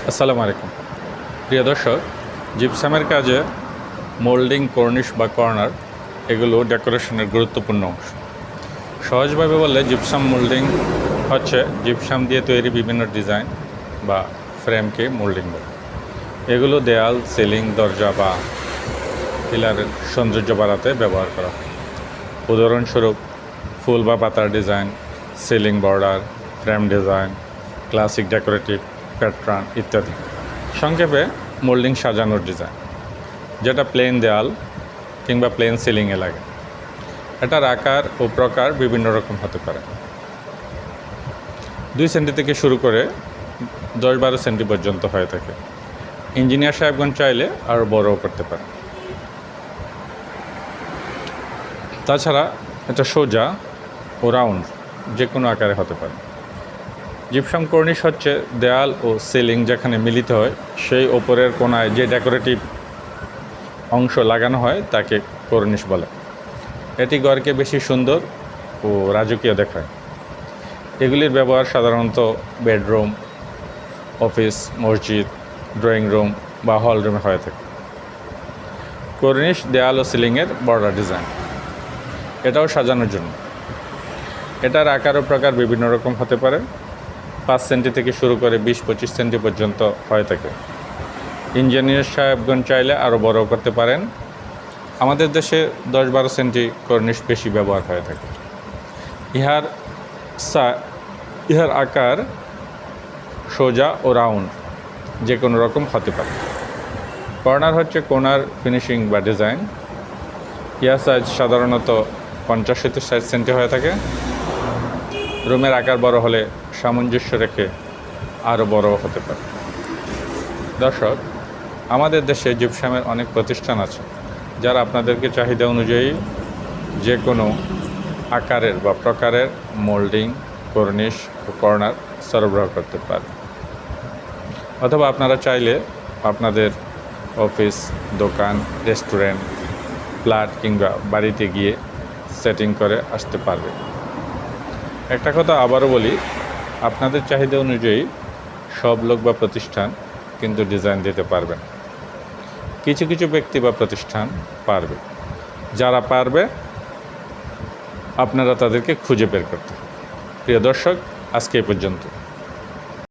আসসালামু আলাইকুম প্রিয় দর্শক, জিপসামের কাজে মোল্ডিং, কর্নিশ বা কর্নার এগুলো ডেকোরেশনের গুরুত্বপূর্ণ অংশ। সহজভাবে বললে জিপসাম মোল্ডিং হচ্ছে জিপসাম দিয়ে তৈরি বিভিন্ন ডিজাইন বা ফ্রেমকে মোল্ডিং বলে। এগুলো দেয়াল, সিলিং, দরজা বা পিলারের সৌন্দর্য বাড়াতে ব্যবহার করা হয়। উদাহরণস্বরূপ ফুল বা পাতার design, ceiling border, frame design, classic decorative pattern ইত্যাদি। সংক্ষেপে মোল্ডিং সাজানোর ডিজাইন, যেটা প্লেন দেয়াল কিংবা প্লেন সিলিংয়ে লাগে। এটার আকার ও প্রকার বিভিন্ন রকম হতে পারে। 2 সেন্টি থেকে শুরু করে 10-12 সেন্টি পর্যন্ত হয়ে থাকে। ইঞ্জিনিয়ার সাহেবগণ চাইলে আরও বড়ও করতে পারে। তাছাড়া এটা সোজা ও রাউন্ড যে কোনো আকারে হতে পারে। জিপসাম কর্নিশ হচ্ছে দেয়াল ও সিলিং যেখানে মিলিত হয় সেই ওপরের কোণায় যে ডেকোরেটিভ অংশ লাগানো হয় তাকে কর্নিশ বলে। এটি ঘরকে বেশি সুন্দর ও রাজকীয় দেখায়। এগুলির ব্যবহার সাধারণত বেডরুম, অফিস, মসজিদ, ড্রয়িং রুম বা হল রুমে হয়ে থাকে। কর্নিশ দেয়াল ও সিলিংয়ের বর্ডার ডিজাইন, এটাও সাজানোর জন্য। এটার আকার ও প্রকার বিভিন্ন রকম হতে পারে। 5 সেন্টি থেকে শুরু করে 20-25 সেন্টি পর্যন্ত হয়ে থাকে। ইঞ্জিনিয়ার সাহেবগণ চাইলে আরও বড় করতে পারেন। আমাদের দেশে 10-12 সেন্টি কর্নিশ বেশি ব্যবহার হয়ে থাকে। ইহার আকার সোজা ও রাউন্ড যে কোনো রকম হতে পারে। কর্নার হচ্ছে কোণার ফিনিশিং বা ডিজাইন। ইহার সাইজ সাধারণত 50-60 সেন্টি হয়ে থাকে। রুমের আকার বড় হলে সামঞ্জস্য রেখে আরও বড় হতে পারে। দর্শক, আমাদের দেশে জিপসামের অনেক প্রতিষ্ঠান আছে যারা আপনাদেরকে চাহিদা অনুযায়ী যে কোনো আকারের বা প্রকারের মোল্ডিং, কর্নিশ ও কর্নার সরবরাহ করতে পারে। অথবা আপনারা চাইলে আপনাদের অফিস, দোকান, রেস্টুরেন্ট, ফ্ল্যাট কিংবা বাড়িতে গিয়ে সেটিং করে আসতে পারবে। একটা কথা আবারও বলি, আপনাদের চাহিদা অনুযায়ী সব লোক বা প্রতিষ্ঠান কিন্তু ডিজাইন দিতে পারবেন। কিছু কিছু ব্যক্তি বা প্রতিষ্ঠান পারবে। যারা পারবে আপনারা তাদেরকে খুঁজে বের করতে। প্রিয় দর্শক, আজকে এই পর্যন্ত।